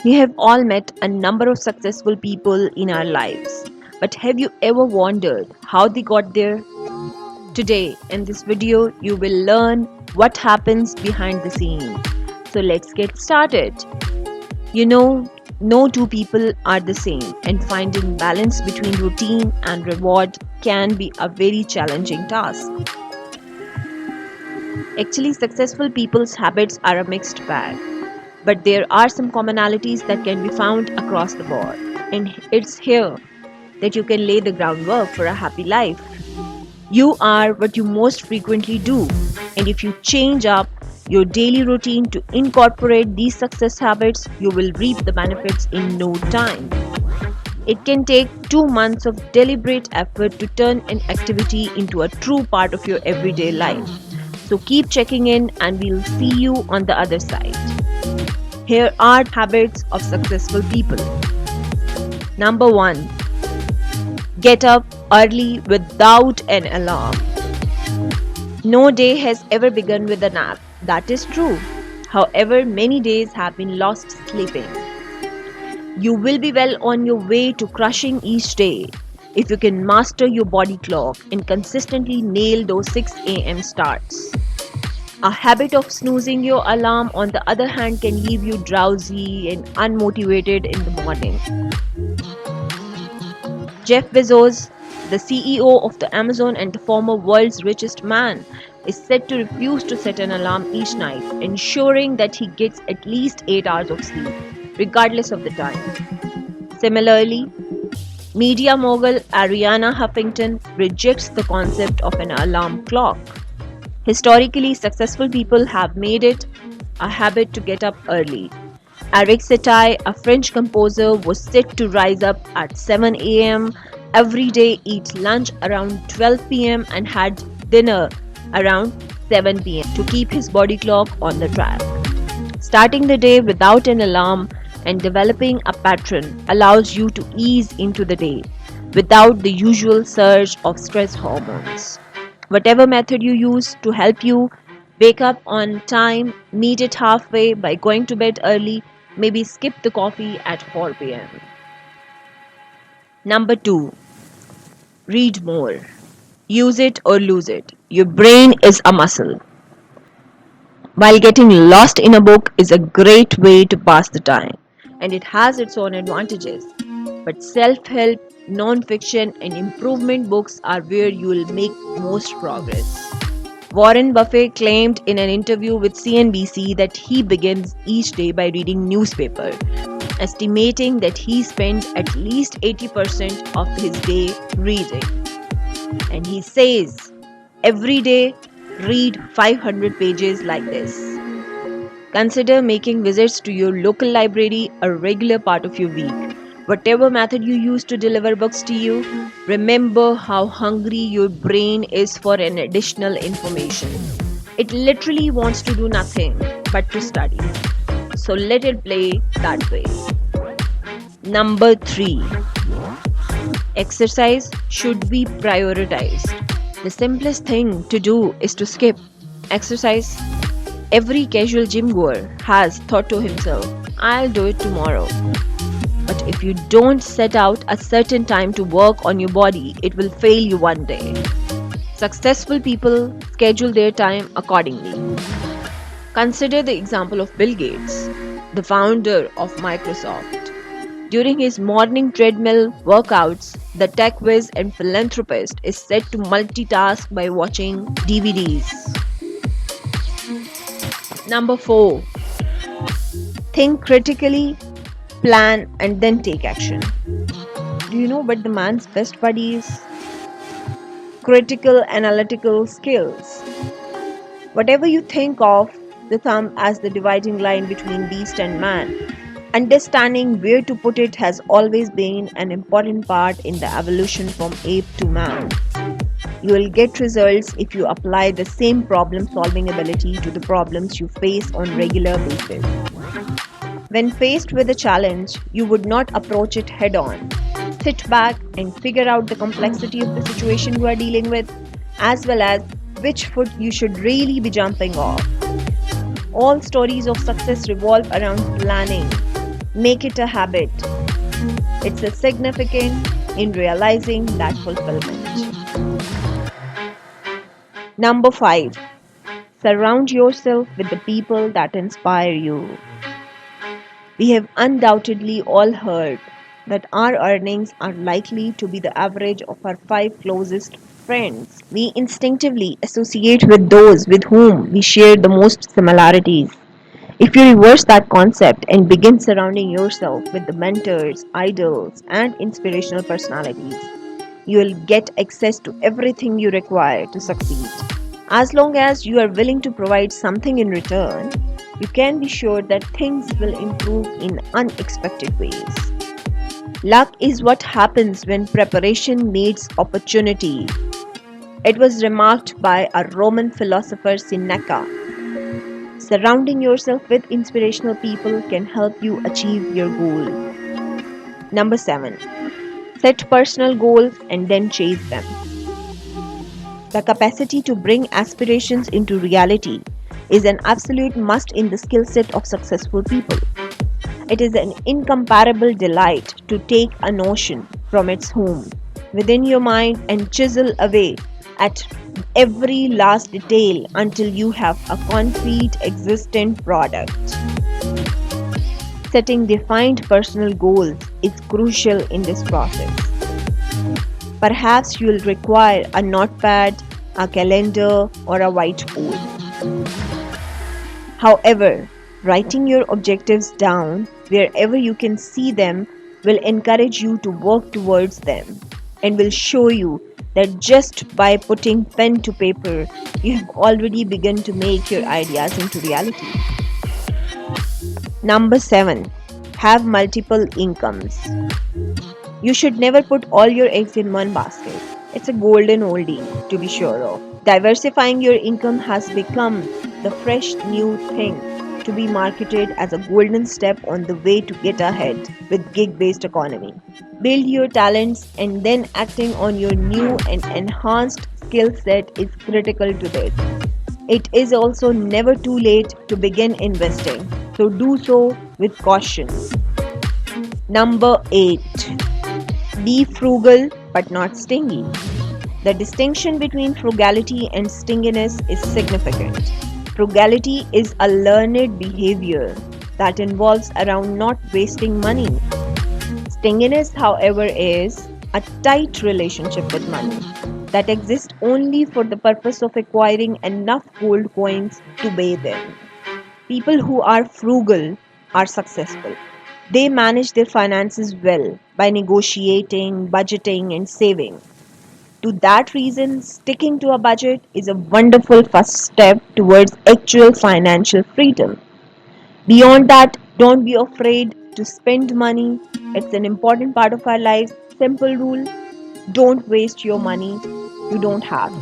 We have all met a number of successful people in our lives, but have you ever wondered how they got there? Today, in this video, you will learn what happens behind the scene. So let's get started. You know, no two people are the same, and finding balance between routine and reward can be a very challenging task. Actually, successful people's habits are a mixed bag, but there are some commonalities that can be found across the board. And it's here that you can lay the groundwork for a happy life. You are what you most frequently do, and if you change up your daily routine to incorporate these success habits, you will reap the benefits in no time. It can take 2 months of deliberate effort to turn an activity into a true part of your everyday life. So keep checking in, and we'll see you on the other side. Here are habits of successful people. Number 1. Get up early without an alarm. No day has ever begun with a nap. That is true. However, many days have been lost sleeping. You will be well on your way to crushing each day if you can master your body clock and consistently nail those 6 a.m. starts. A habit of snoozing your alarm, on the other hand, can leave you drowsy and unmotivated in the morning. Jeff Bezos, the CEO of the Amazon and the former world's richest man, is said to refuse to set an alarm each night, ensuring that he gets at least 8 hours of sleep, regardless of the time. Similarly, media mogul Ariana Huffington rejects the concept of an alarm clock. Historically, successful people have made it a habit to get up early. Eric Satie, a French composer, was said to rise up at 7 a.m. every day, eat lunch around 12 p.m. and had dinner around 7 p.m. to keep his body clock on the track. Starting the day without an alarm and developing a pattern allows you to ease into the day without the usual surge of stress hormones. Whatever method you use to help you wake up on time, meet it halfway by going to bed early, maybe skip the coffee at 4 p.m. Number 2. Read more. Use it or lose it. Your brain is a muscle. While getting lost in a book is a great way to pass the time, and it has its own advantages, but self-help, non-fiction and improvement books are where you will make most progress. Warren Buffett claimed in an interview with CNBC that he begins each day by reading newspaper, estimating that he spends at least 80% of his day reading. And he says, every day read 500 pages like this. Consider making visits to your local library a regular part of your week. Whatever method you use to deliver books to you, remember how hungry your brain is for an additional information. It literally wants to do nothing but to study. So let it play that way. Number 3. Exercise should be prioritized. The simplest thing to do is to skip exercise. Every casual gym goer has thought to himself, I'll do it tomorrow. But if you don't set out a certain time to work on your body, it will fail you one day. Successful people schedule their time accordingly. Consider the example of Bill Gates, the founder of Microsoft. During his morning treadmill workouts, the tech whiz and philanthropist is said to multitask by watching DVDs. Number 4. Think critically, plan and then take action. Do you know what the man's best buddy is? Critical analytical skills. Whatever you think of the thumb as the dividing line between beast and man, understanding where to put it has always been an important part in the evolution from ape to man. You will get results if you apply the same problem-solving ability to the problems you face on regular basis. When faced with a challenge, you would not approach it head-on. Sit back and figure out the complexity of the situation you are dealing with, as well as which foot you should really be jumping off. All stories of success revolve around planning. Make it a habit. It's a significant in realizing that fulfillment. Number 5. Surround yourself with the people that inspire you. We have undoubtedly all heard that our earnings are likely to be the average of our 5 closest friends. We instinctively associate with those with whom we share the most similarities. If you reverse that concept and begin surrounding yourself with the mentors, idols, and inspirational personalities, you will get access to everything you require to succeed. As long as you are willing to provide something in return, you can be sure that things will improve in unexpected ways. Luck is what happens when preparation meets opportunity. It was remarked by a Roman philosopher Seneca. Surrounding yourself with inspirational people can help you achieve your goal. Number 7. Set personal goals and then chase them. The capacity to bring aspirations into reality is an absolute must in the skill set of successful people. It is an incomparable delight to take a notion from its home within your mind and chisel away at every last detail until you have a concrete existent product. Setting defined personal goals is crucial in this process. Perhaps you will require a notepad, a calendar, or a whiteboard. However, writing your objectives down wherever you can see them will encourage you to work towards them and will show you that just by putting pen to paper, you have already begun to make your ideas into reality. Number 7. Have multiple incomes. You should never put all your eggs in one basket. It's a golden oldie to be sure of. Diversifying your income has become the fresh new thing to be marketed as a golden step on the way to get ahead with gig-based economy. Build your talents and then acting on your new and enhanced skill set is critical to this. It is also never too late to begin investing, so do so with caution. Number 8. Be frugal but not stingy. The distinction between frugality and stinginess is significant. Frugality is a learned behavior that involves around not wasting money. Stinginess, however, is a tight relationship with money that exists only for the purpose of acquiring enough gold coins to bathe in. People who are frugal are successful. They manage their finances well by negotiating, budgeting, and saving. To that reason, sticking to a budget is a wonderful first step towards actual financial freedom. Beyond that, don't be afraid to spend money. It's an important part of our lives. Simple rule: don't waste your money you don't have.